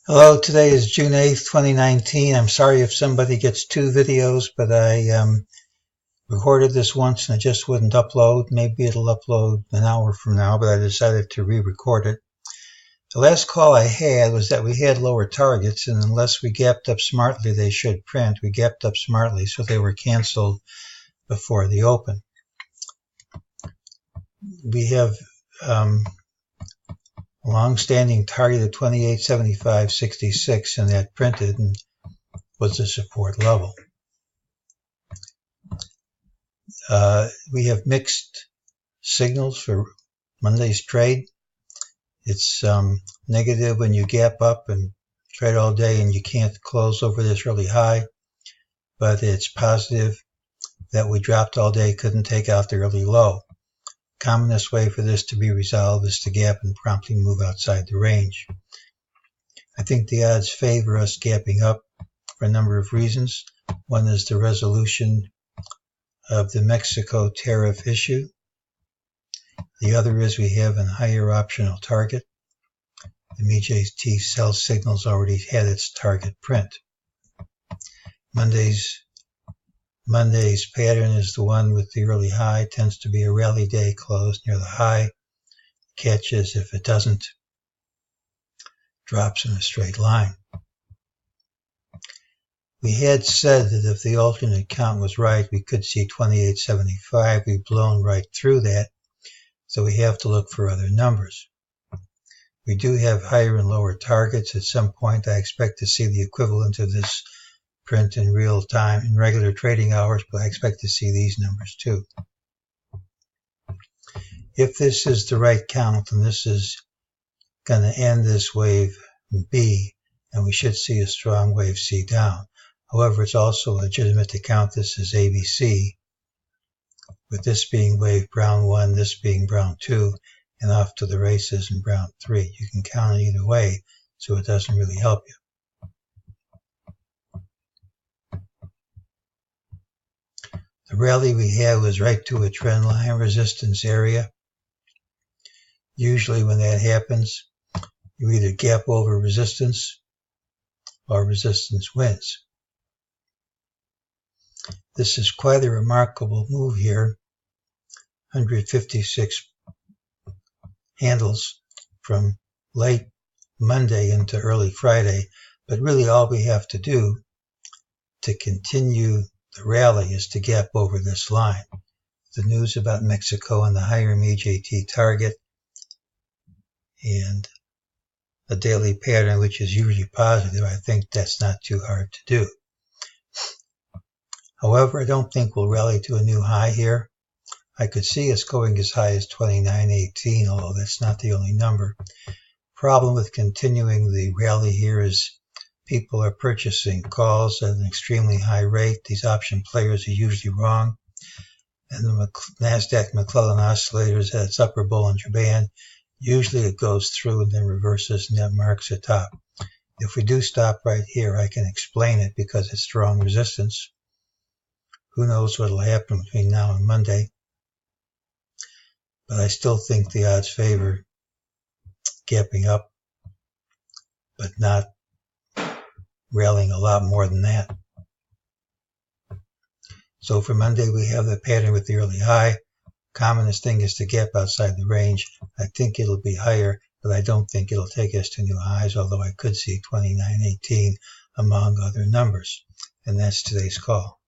Hello, today is June 8th, 2019. I'm sorry if somebody gets two videos, but I recorded this once and it just wouldn't upload. Maybe it'll upload an hour from now, but I decided to re-record it. The last call I had was that we had lower targets, and unless we gapped up smartly, they should print. We gapped up smartly, so they were canceled before the open. We have a long-standing target of 28.7566, and that printed and was the support level. We have mixed signals for Monday's trade. It's negative when you gap up and trade all day and you can't close over this really high, but it's positive that we dropped all day, couldn't take out the early low. Commonest way for this to be resolved is to gap and promptly move outside the range. I think the odds favor us gapping up for a number of reasons. One is the resolution of the Mexico tariff issue. The other is we have a higher optional target. The MEJT sell signals already had its target print. Monday's pattern is the one with the early high, tends to be a rally day close near the high. Catch is if it doesn't, drops in a straight line. We had said that if the alternate count was right, we could see 28.75. We've blown right through that, so we have to look for other numbers. We do have higher and lower targets. At some point, I expect to see the equivalent of this print in real time in regular trading hours, but I expect to see these numbers too. If this is the right count, then this is going to end this wave B, and we should see a strong wave C down. However, it's also legitimate to count this as ABC, with this being wave brown 1, this being brown 2, and off to the races in brown 3. You can count it either way, so it doesn't really help you. The rally we had was right to a trend line resistance area. Usually when that happens, you either gap over resistance or resistance wins. This is quite a remarkable move here. 156 handles from late Monday into early Friday, but really all we have to do to continue the rally is to gap over this line. The news about Mexico and the higher MEJT target and a daily pattern which is usually positive, I think that's not too hard to do. However, I don't think we'll rally to a new high here. I could see us going as high as 29.18, although that's not the only number. Problem with continuing the rally here is people are purchasing calls at an extremely high rate. These option players are usually wrong. And the NASDAQ McClellan oscillator is at its upper Bollinger Band. Usually it goes through and then reverses and that marks a top. If we do stop right here, I can explain it because it's strong resistance. Who knows what will happen between now and Monday. But I still think the odds favor gapping up, but not rallying a lot more than that. So for Monday, we have the pattern with the early high. Commonest thing is to gap outside the range. I think it'll be higher, but I don't think it'll take us to new highs, although I could see 29.18 among other numbers. And that's today's call.